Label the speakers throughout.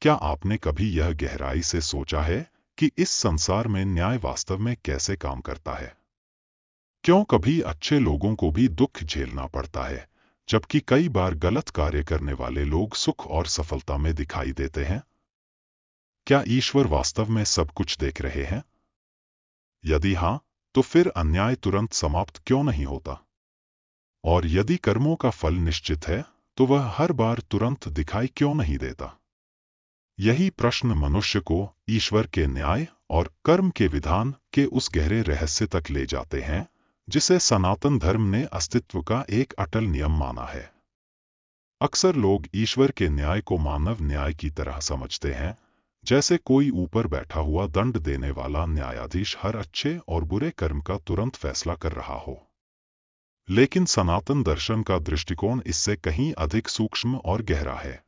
Speaker 1: क्या आपने कभी यह गहराई से सोचा है कि इस संसार में न्याय वास्तव में कैसे काम करता है? क्यों कभी अच्छे लोगों को भी दुख झेलना पड़ता है, जबकि कई बार गलत कार्य करने वाले लोग सुख और सफलता में दिखाई देते हैं? क्या ईश्वर वास्तव में सब कुछ देख रहे हैं? यदि हाँ, तो फिर अन्याय तुरंत समाप्त क्यों नहीं होता? और यदि कर्मों का फल निश्चित है, तो वह हर बार तुरंत दिखाई क्यों नहीं देता? यही प्रश्न मनुष्य को ईश्वर के न्याय और कर्म के विधान के उस गहरे रहस्य तक ले जाते हैं, जिसे सनातन धर्म ने अस्तित्व का एक अटल नियम माना है। अक्सर लोग ईश्वर के न्याय को मानव न्याय की तरह समझते हैं, जैसे कोई ऊपर बैठा हुआ दंड देने वाला न्यायाधीश हर अच्छे और बुरे कर्म का तुरंत फैसला कर रहा हो। लेकिन सनातन दर्शन का दृष्टिकोण इससे कहीं अधिक सूक्ष्म और गहरा है।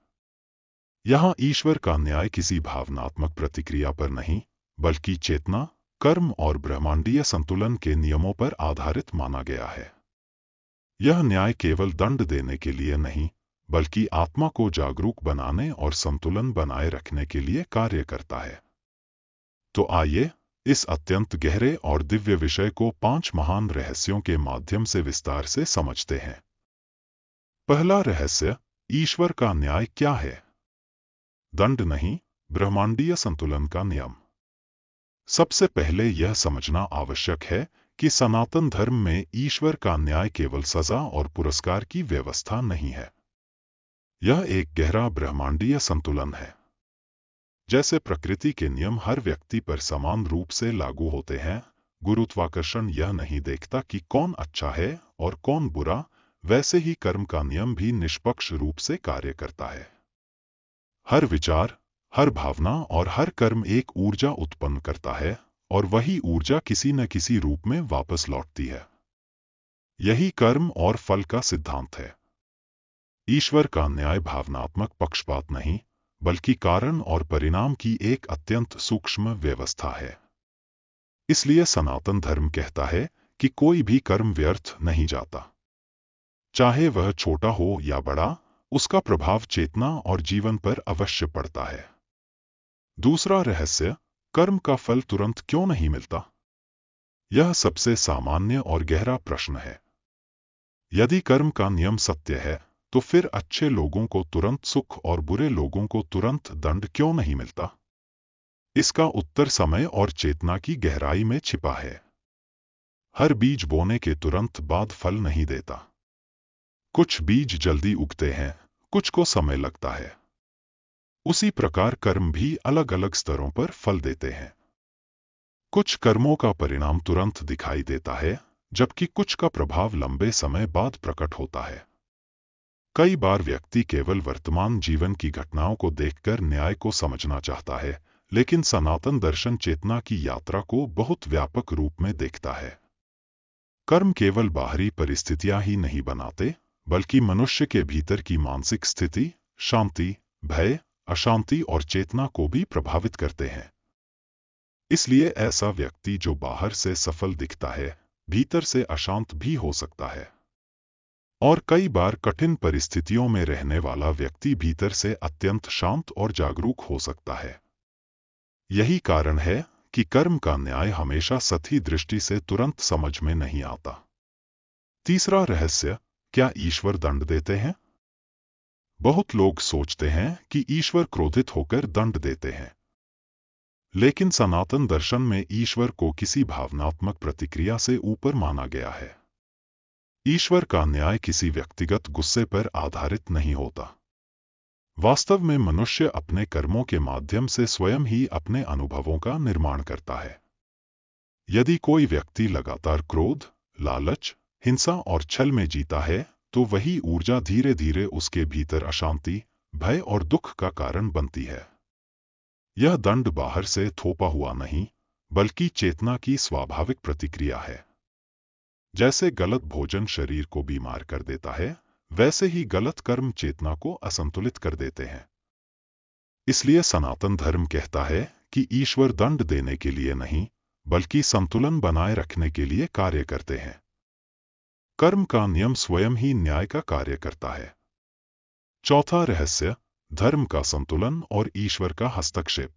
Speaker 1: यहाँ ईश्वर का न्याय किसी भावनात्मक प्रतिक्रिया पर नहीं, बल्कि चेतना, कर्म और ब्रह्मांडीय संतुलन के नियमों पर आधारित माना गया है। यह न्याय केवल दंड देने के लिए नहीं, बल्कि आत्मा को जागरूक बनाने और संतुलन बनाए रखने के लिए कार्य करता है। तो आइए, इस अत्यंत गहरे और दिव्य विषय को 5 महान रहस्यों के माध्यम से विस्तार से समझते हैं। पहला रहस्य, ईश्वर का न्याय क्या है? दंड नहीं, ब्रह्मांडीय संतुलन का नियम। सबसे पहले यह समझना आवश्यक है कि सनातन धर्म में ईश्वर का न्याय केवल सजा और पुरस्कार की व्यवस्था नहीं है। यह एक गहरा ब्रह्मांडीय संतुलन है। जैसे प्रकृति के नियम हर व्यक्ति पर समान रूप से लागू होते हैं, गुरुत्वाकर्षण यह नहीं देखता कि कौन अच्छा है और कौन बुरा, वैसे ही कर्म का नियम भी निष्पक्ष रूप से कार्य करता है। हर विचार, हर भावना और हर कर्म एक ऊर्जा उत्पन्न करता है, और वही ऊर्जा किसी न किसी रूप में वापस लौटती है। यही कर्म और फल का सिद्धांत है। ईश्वर का न्याय भावनात्मक पक्षपात नहीं, बल्कि कारण और परिणाम की एक अत्यंत सूक्ष्म व्यवस्था है। इसलिए सनातन धर्म कहता है कि कोई भी कर्म व्यर्थ नहीं जाता। चाहे वह छोटा हो या बड़ा, उसका प्रभाव चेतना और जीवन पर अवश्य पड़ता है। दूसरा रहस्य, कर्म का फल तुरंत क्यों नहीं मिलता? यह सबसे सामान्य और गहरा प्रश्न है। यदि कर्म का नियम सत्य है, तो फिर अच्छे लोगों को तुरंत सुख और बुरे लोगों को तुरंत दंड क्यों नहीं मिलता? इसका उत्तर समय और चेतना की गहराई में छिपा है। हर बीज बोने के तुरंत बाद फल नहीं देता। कुछ बीज जल्दी उगते हैं, कुछ को समय लगता है। उसी प्रकार कर्म भी अलग अलग स्तरों पर फल देते हैं। कुछ कर्मों का परिणाम तुरंत दिखाई देता है, जबकि कुछ का प्रभाव लंबे समय बाद प्रकट होता है। कई बार व्यक्ति केवल वर्तमान जीवन की घटनाओं को देखकर न्याय को समझना चाहता है, लेकिन सनातन दर्शन चेतना की यात्रा को बहुत व्यापक रूप में देखता है। कर्म केवल बाहरी परिस्थितियां ही नहीं बनाते, बल्कि मनुष्य के भीतर की मानसिक स्थिति, शांति, भय, अशांति और चेतना को भी प्रभावित करते हैं। इसलिए ऐसा व्यक्ति जो बाहर से सफल दिखता है, भीतर से अशांत भी हो सकता है। और कई बार कठिन परिस्थितियों में रहने वाला व्यक्ति भीतर से अत्यंत शांत और जागरूक हो सकता है। यही कारण है कि कर्म का न्याय हमेशा सही दृष्टि से तुरंत समझ में नहीं आता। तीसरा रहस्य, क्या ईश्वर दंड देते हैं? बहुत लोग सोचते हैं कि ईश्वर क्रोधित होकर दंड देते हैं। लेकिन सनातन दर्शन में ईश्वर को किसी भावनात्मक प्रतिक्रिया से ऊपर माना गया है। ईश्वर का न्याय किसी व्यक्तिगत गुस्से पर आधारित नहीं होता। वास्तव में मनुष्य अपने कर्मों के माध्यम से स्वयं ही अपने अनुभवों का निर्माण करता है। यदि कोई व्यक्ति लगातार क्रोध, लालच, हिंसा और छल में जीता है, तो वही ऊर्जा धीरे धीरे उसके भीतर अशांति, भय और दुख का कारण बनती है। यह दंड बाहर से थोपा हुआ नहीं, बल्कि चेतना की स्वाभाविक प्रतिक्रिया है। जैसे गलत भोजन शरीर को बीमार कर देता है, वैसे ही गलत कर्म चेतना को असंतुलित कर देते हैं। इसलिए सनातन धर्म कहता है कि ईश्वर दंड देने के लिए नहीं, बल्कि संतुलन बनाए रखने के लिए कार्य करते हैं। कर्म का नियम स्वयं ही न्याय का कार्य करता है। चौथा रहस्य, धर्म का संतुलन और ईश्वर का हस्तक्षेप।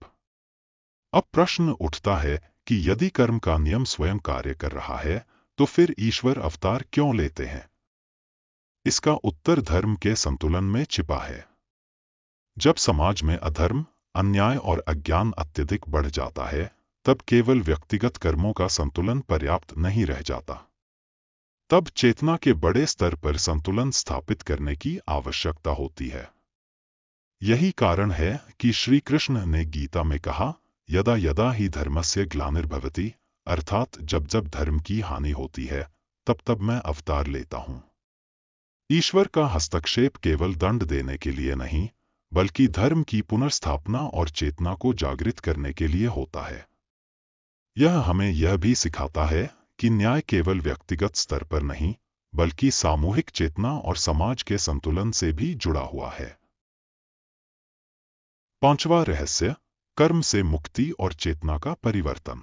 Speaker 1: अब प्रश्न उठता है कि यदि कर्म का नियम स्वयं कार्य कर रहा है तो फिर ईश्वर अवतार क्यों लेते हैं? इसका उत्तर धर्म के संतुलन में छिपा है। जब समाज में अधर्म, अन्याय और अज्ञान अत्यधिक बढ़ जाता है, तब केवल व्यक्तिगत कर्मों का संतुलन पर्याप्त नहीं रह जाता। तब चेतना के बड़े स्तर पर संतुलन स्थापित करने की आवश्यकता होती है। यही कारण है कि श्री कृष्ण ने गीता में कहा, यदा यदा ही धर्मस्य ग्लानिर्भवति, अर्थात जब जब धर्म की हानि होती है तब तब मैं अवतार लेता हूं। ईश्वर का हस्तक्षेप केवल दंड देने के लिए नहीं, बल्कि धर्म की पुनर्स्थापना और चेतना को जागृत करने के लिए होता है। यह हमें यह भी सिखाता है कि न्याय केवल व्यक्तिगत स्तर पर नहीं, बल्कि सामूहिक चेतना और समाज के संतुलन से भी जुड़ा हुआ है। पांचवा रहस्य, कर्म से मुक्ति और चेतना का परिवर्तन।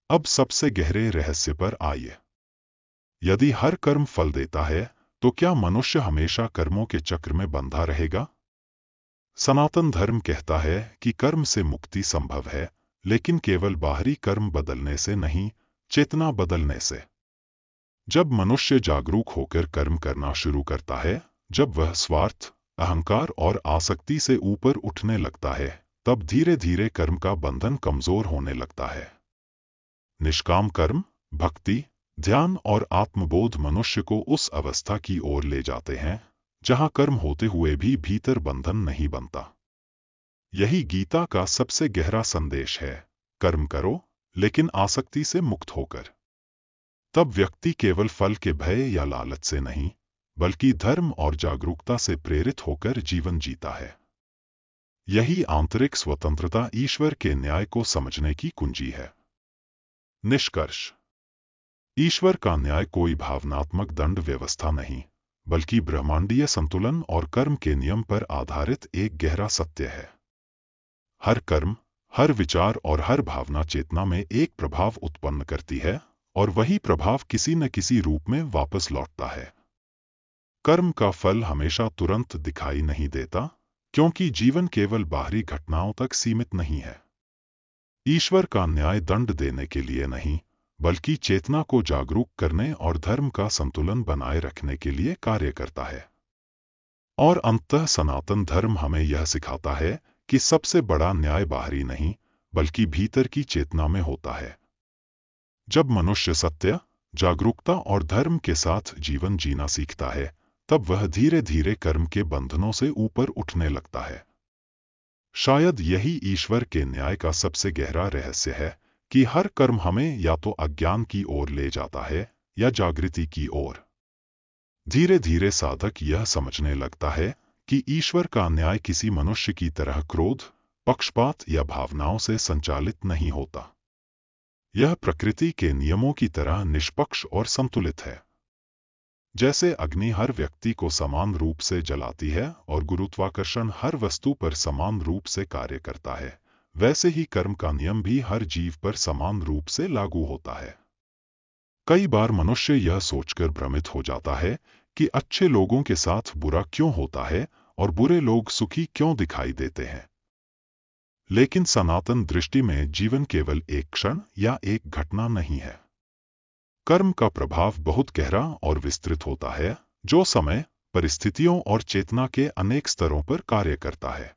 Speaker 1: अब सबसे गहरे रहस्य पर आइए। यदि हर कर्म फल देता है, तो क्या मनुष्य हमेशा कर्मों के चक्र में बंधा रहेगा? सनातन धर्म कहता है कि कर्म से मुक्ति संभव है, लेकिन केवल बाहरी कर्म बदलने से नहीं, चेतना बदलने से। जब मनुष्य जागरूक होकर कर्म करना शुरू करता है, जब वह स्वार्थ, अहंकार और आसक्ति से ऊपर उठने लगता है, तब धीरे धीरे कर्म का बंधन कमजोर होने लगता है। निष्काम कर्म, भक्ति, ध्यान और आत्मबोध मनुष्य को उस अवस्था की ओर ले जाते हैं जहां कर्म होते हुए भी भीतर बंधन नहीं बनता। यही गीता का सबसे गहरा संदेश है, कर्म करो, लेकिन आसक्ति से मुक्त होकर। तब व्यक्ति केवल फल के भय या लालच से नहीं, बल्कि धर्म और जागरूकता से प्रेरित होकर जीवन जीता है। यही आंतरिक स्वतंत्रता ईश्वर के न्याय को समझने की कुंजी है। निष्कर्ष, ईश्वर का न्याय कोई भावनात्मक दंड व्यवस्था नहीं, बल्कि ब्रह्मांडीय संतुलन और कर्म के नियम पर आधारित एक गहरा सत्य है। हर कर्म, हर विचार और हर भावना चेतना में एक प्रभाव उत्पन्न करती है, और वही प्रभाव किसी न किसी रूप में वापस लौटता है। कर्म का फल हमेशा तुरंत दिखाई नहीं देता, क्योंकि जीवन केवल बाहरी घटनाओं तक सीमित नहीं है। ईश्वर का न्याय दंड देने के लिए नहीं, बल्कि चेतना को जागरूक करने और धर्म का संतुलन बनाए रखने के लिए कार्य करता है। और अंततः सनातन धर्म हमें यह सिखाता है कि सबसे बड़ा न्याय बाहरी नहीं, बल्कि भीतर की चेतना में होता है। जब मनुष्य सत्य, जागरूकता और धर्म के साथ जीवन जीना सीखता है, तब वह धीरे धीरे कर्म के बंधनों से ऊपर उठने लगता है। शायद यही ईश्वर के न्याय का सबसे गहरा रहस्य है कि हर कर्म हमें या तो अज्ञान की ओर ले जाता है या जागृति की ओर। धीरे धीरे साधक यह समझने लगता है कि ईश्वर का न्याय किसी मनुष्य की तरह क्रोध, पक्षपात या भावनाओं से संचालित नहीं होता। यह प्रकृति के नियमों की तरह निष्पक्ष और संतुलित है। जैसे अग्नि हर व्यक्ति को समान रूप से जलाती है और गुरुत्वाकर्षण हर वस्तु पर समान रूप से कार्य करता है, वैसे ही कर्म का नियम भी हर जीव पर समान रूप से लागू होता है। कई बार मनुष्य यह सोचकर भ्रमित हो जाता है कि अच्छे लोगों के साथ बुरा क्यों होता है और बुरे लोग सुखी क्यों दिखाई देते हैं। लेकिन सनातन दृष्टि में जीवन केवल एक क्षण या एक घटना नहीं है। कर्म का प्रभाव बहुत गहरा और विस्तृत होता है, जो समय, परिस्थितियों और चेतना के अनेक स्तरों पर कार्य करता है।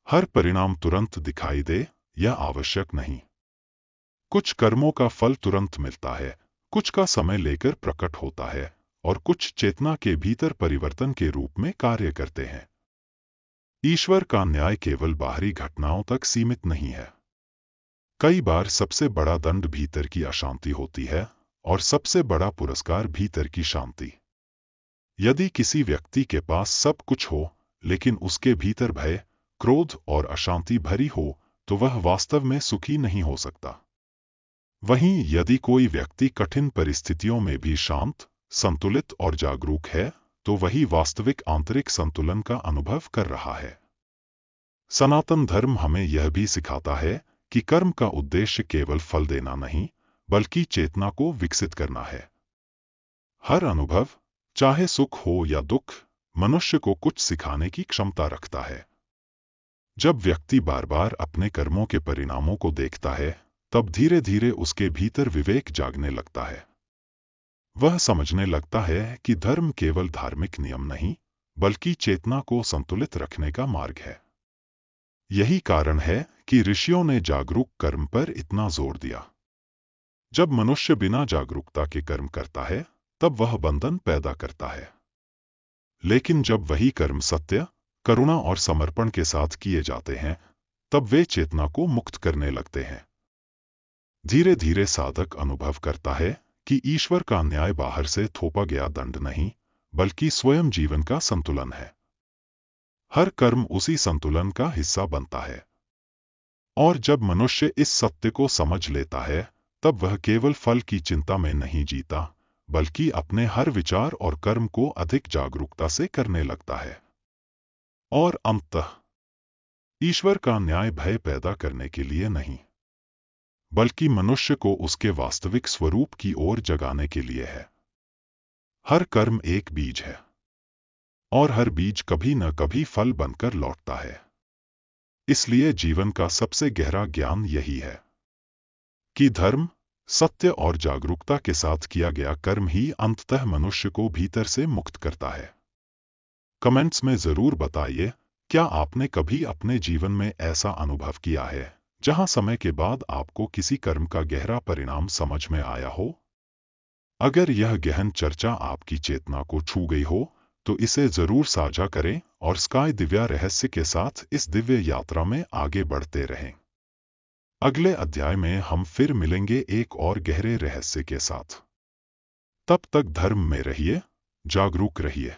Speaker 1: हर परिणाम तुरंत दिखाई दे, यह आवश्यक नहीं। कुछ कर्मों का फल तुरंत मिलता है, कुछ का समय लेकर प्रकट होता है, और कुछ चेतना के भीतर परिवर्तन के रूप में कार्य करते हैं। ईश्वर का न्याय केवल बाहरी घटनाओं तक सीमित नहीं है। कई बार सबसे बड़ा दंड भीतर की अशांति होती है, और सबसे बड़ा पुरस्कार भीतर की शांति। यदि किसी व्यक्ति के पास सब कुछ हो, लेकिन उसके भीतर भय, क्रोध और अशांति भरी हो, तो वह वास्तव में सुखी नहीं हो सकता। वहीं यदि कोई व्यक्ति कठिन परिस्थितियों में भी शांत, संतुलित और जागरूक है, तो वही वास्तविक आंतरिक संतुलन का अनुभव कर रहा है। सनातन धर्म हमें यह भी सिखाता है कि कर्म का उद्देश्य केवल फल देना नहीं, बल्कि चेतना को विकसित करना है। हर अनुभव, चाहे सुख हो या दुख, मनुष्य को कुछ सिखाने की क्षमता रखता है। जब व्यक्ति बार बार अपने कर्मों के परिणामों को देखता है, तब धीरे धीरे उसके भीतर विवेक जागने लगता है। वह समझने लगता है कि धर्म केवल धार्मिक नियम नहीं, बल्कि चेतना को संतुलित रखने का मार्ग है। यही कारण है कि ऋषियों ने जागरूक कर्म पर इतना जोर दिया। जब मनुष्य बिना जागरूकता के कर्म करता है, तब वह बंधन पैदा करता है। लेकिन जब वही कर्म सत्य, करुणा और समर्पण के साथ किए जाते हैं, तब वे चेतना को मुक्त करने लगते हैं। धीरे धीरे साधक अनुभव करता है कि ईश्वर का न्याय बाहर से थोपा गया दंड नहीं, बल्कि स्वयं जीवन का संतुलन है। हर कर्म उसी संतुलन का हिस्सा बनता है। और जब मनुष्य इस सत्य को समझ लेता है, तब वह केवल फल की चिंता में नहीं जीता, बल्कि अपने हर विचार और कर्म को अधिक जागरूकता से करने लगता है। और अंततः ईश्वर का न्याय भय पैदा करने के लिए नहीं, बल्कि मनुष्य को उसके वास्तविक स्वरूप की ओर जगाने के लिए है। हर कर्म एक बीज है, और हर बीज कभी न कभी फल बनकर लौटता है। इसलिए जीवन का सबसे गहरा ज्ञान यही है कि धर्म, सत्य और जागरूकता के साथ किया गया कर्म ही अंततः मनुष्य को भीतर से मुक्त करता है। कमेंट्स में जरूर बताइए, क्या आपने कभी अपने जीवन में ऐसा अनुभव किया है जहां समय के बाद आपको किसी कर्म का गहरा परिणाम समझ में आया हो? अगर यह गहन चर्चा आपकी चेतना को छू गई हो, तो इसे जरूर साझा करें और स्काई दिव्या रहस्य के साथ इस दिव्य यात्रा में आगे बढ़ते रहें। अगले अध्याय में हम फिर मिलेंगे एक और गहरे रहस्य के साथ। तब तक धर्म में रहिए, जागरूक रहिए।